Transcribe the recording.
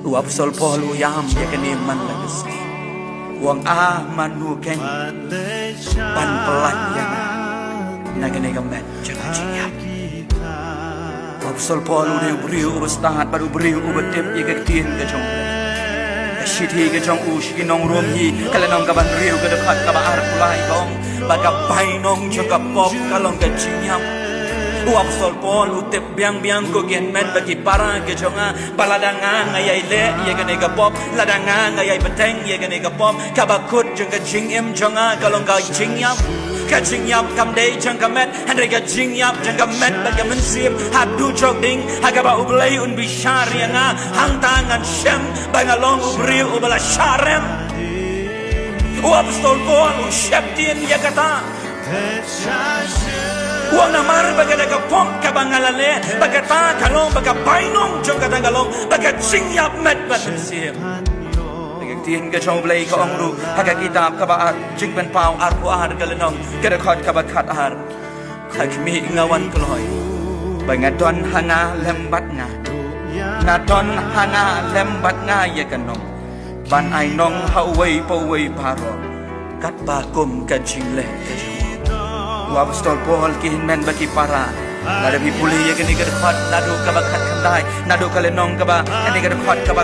Uap sol Paul uyam ya kene man lagas Uang manu ken Pan pelan yang Na kene gamet jangan ciap Uap sol Paul udah beriu ubestahat baru beriu ubetip ya ketien ke jong Shiti ke jong ushi nong rum hi Kala nong kaban riu ke dekat kaba ar kulai kong Baka pai nong jong kapop kalong ke ciap Uap sol Paul utip biang-biang ko gen men bagi para ke jonga baladanga ngayai le ye gane ka pop ladanga ngayai beteng ye gane ka pop kabakut jong ka jing em jonga kalong ka jing yap kam dei jong ka met andre ka jing yap jong ka met bagi mensip hadu jok ding hagaba ublai un bishar yanga hang tangan shem bangalong ubri ubala sharem Uap sol Paul usyaptien ya kata Uang namar baga daga pom kabangalale baga ta kalong baga bainong jong kata kalong baga singyap met batensim baga tien ke chong blai ko ongru haga kitab kaba jing ben pau ar ko ar galenong kada khot kaba khat ar hakmi ngawan kloy baga don hanga lembat nga na don hanga lembat nga ye kanong ban ai nong hawai powai paro kat ba kum ka jingle ka Uap stol Paul kihin men bagi para Nada mi puli ya gani kada khot nadu kaba khat khandai nadu kale nong kaba ani kada khot kaba